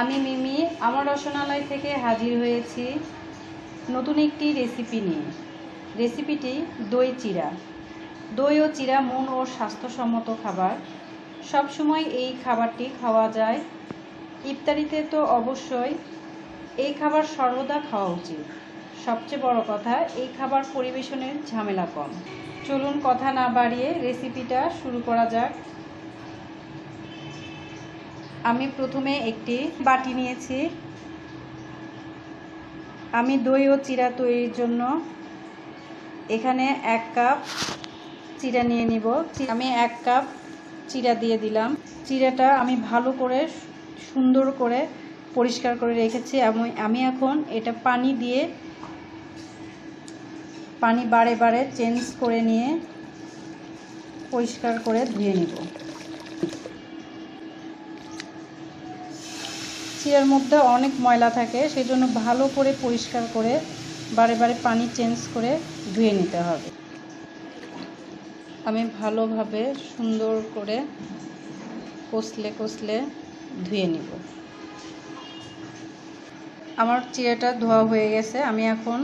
আমি মিমি আমার রসনালয় থেকে হাজির হয়েছি নতুন একটি রেসিপি নিয়ে। রেসিপিটি দই চিরা। দই ও চিরা মন ও স্বাস্থ্যসম্মত খাবার। সবসময় এই খাবারটি খাওয়া যায়, ইফতারিতে তো অবশ্যই এই খাবার সর্বদা খাওয়া উচিত। সবচেয়ে বড় কথা, এই খাবার পরিবেশনের ঝামেলা কম। চলুন কথা না বাড়িয়ে রেসিপিটা শুরু করা যাক। আমি প্রথমে একটি বাটি নিয়েছি। আমি দই ও চিরা তৈরির জন্য এখানে 1 কাপ চিরা নিয়ে নিব। আমি 1 কাপ চিরা দিয়ে দিলাম। চিরাটা আমি ভালো করে সুন্দর করে পরিষ্কার করে রেখেছি। আমি এখন এটা পানি বারে বারে চেঞ্জ করে নিয়ে পরিষ্কার করে ধুয়ে নিব। চিরার মধ্যে অনেক ময়লা থাকে, সেজন্য ভালো করে পরিষ্কার করে বারে বারে পানি চেঞ্জ করে ধুয়ে নিতে হবে। আমি ভালোভাবে সুন্দর করে কষলে ধুয়ে নিব। আমার চিরাটা ধোয়া হয়ে গেছে। আমি এখন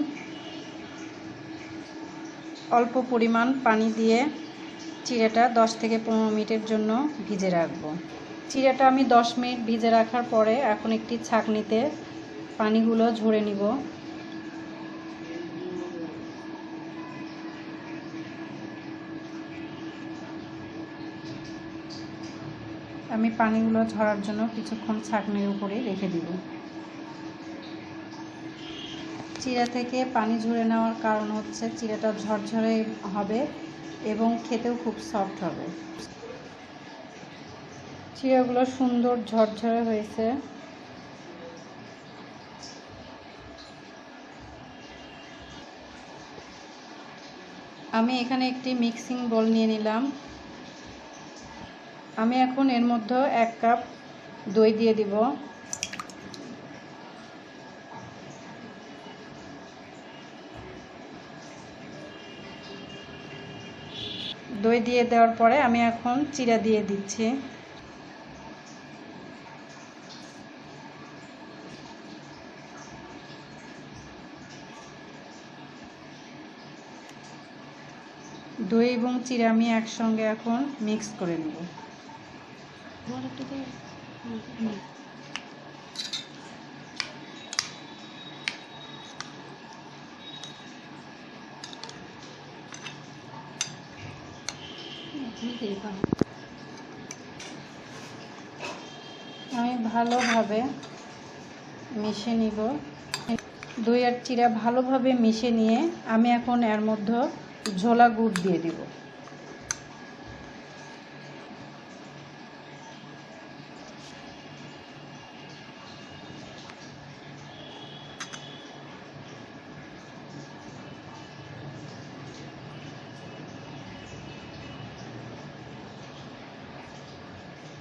অল্প পরিমাণ পানি দিয়ে চিরাটা 10 থেকে 15 মিনিটের জন্য ভিজে রাখবো। চিরাটা আমি 10 মিনিট ভিজে রাখার পরে এখন একটি ছাঁকনিতে পানিগুলো ঝরে নিব। আমি পানিগুলো ঝরার জন্য কিছুক্ষণ ছাঁকনির উপরে রেখে দিব। চিরা থেকে পানি ঝরে নেওয়ার কারণ হচ্ছে চিরাটা ঝরঝরে হবে এবং খেতেও খুব সফট হবে। চিরাগুলো সুন্দর ঝরঝরে হয়েছে। আমি এখানে একটি মিক্সিং বোল নিয়ে নিলাম। আমি এখন এর মধ্যে 1 কাপ দই দিয়ে দিব। দই দিয়ে দেওয়ার পরে আমি এখন চিরা দিয়ে দিচ্ছি। দই এবং চিরা আমি একসঙ্গে এখন মিক্স করে নেব। আমি ভালোভাবে মিশিয়ে নিব। দই আর চিরা ভালোভাবে মিশিয়ে নিয়ে আমি এখন এর মধ্যে ঝোলা গুড় দিয়ে দিব।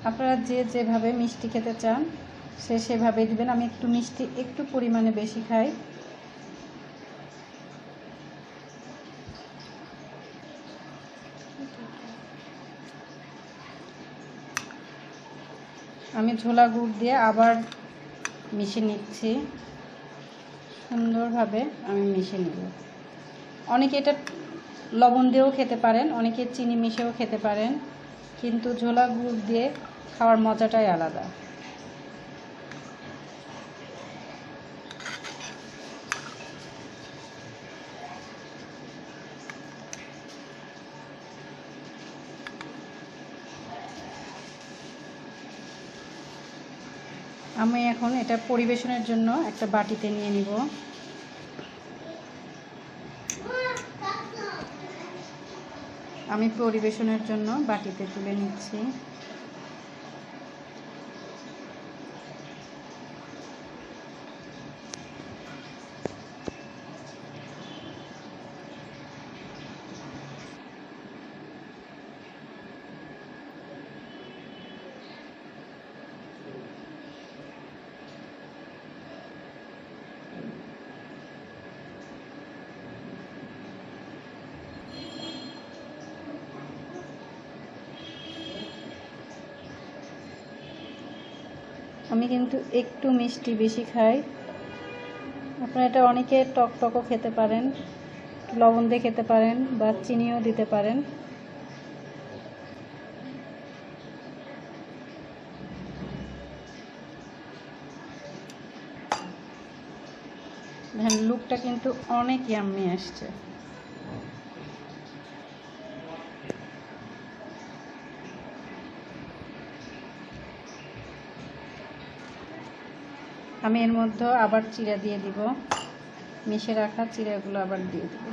আপনারা যে যেভাবে মিষ্টি খেতে চান সেভাবে দিবেন। আমি একটু মিষ্টি একটু পরিমাণে বেশি খাই। আমি ঝোলা গুড় দিয়ে আবার মিশিয়ে নিচ্ছি। সুন্দরভাবে আমি মিশিয়ে নেব। অনেকে এটা লবণ দিয়েও খেতে পারেন, অনেকে চিনি মিশিয়েও খেতে পারেন, কিন্তু ঝোলা গুড় দিয়ে খাওয়ার মজাটাই আলাদা। আমি এখন এটা পরিবেশনের জন্য একটা বাটিতে নিয়ে নিব। আমি পরিবেশনের জন্য বাটিতে তুলে নিচ্ছি। আমি কিন্তু একটু মিষ্টি বেশি খাই। আপনারা এটা অনেকে টকটকও খেতে পারেন, লবণ দিয়ে খেতে পারেন বা চিনিও দিতে পারেন। লুকটা কিন্তু অনেক ইয়াম্মি আসছে। আমি এর মধ্যে আবার চিরা দিয়ে দিব, মিশে রাখা চিরাগুলো আবার দিয়ে দিব।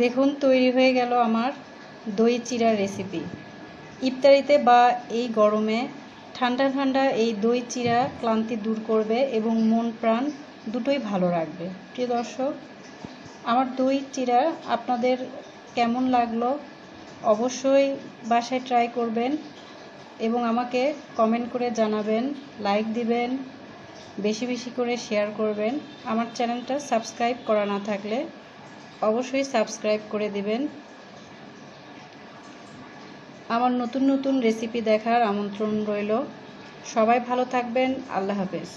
দেখুন তৈরি হয়ে গেল আমার দই চিরা রেসিপি। ইফতারিতে বা এই গরমে ঠান্ডা ঠান্ডা এই দই চিরা ক্লান্তি দূর করবে এবং মন প্রাণ দুটোই ভালো রাখবে। প্রিয় দর্শক, আমার দই চিরা আপনাদের কেমন লাগলো অবশ্যই বাসায় ট্রাই করবেন এবং আমাকে কমেন্ট করে জানাবেন, লাইক দিবেন, বেশি বেশি করে শেয়ার করবেন। আমার চ্যানেলটা সাবস্ক্রাইব করা না থাকলে অবশ্যই সাবস্ক্রাইব করে দিবেন। আমার নতুন নতুন রেসিপি দেখার আমন্ত্রণ রইল। সবাই ভালো থাকবেন। আল্লাহ হাফেজ।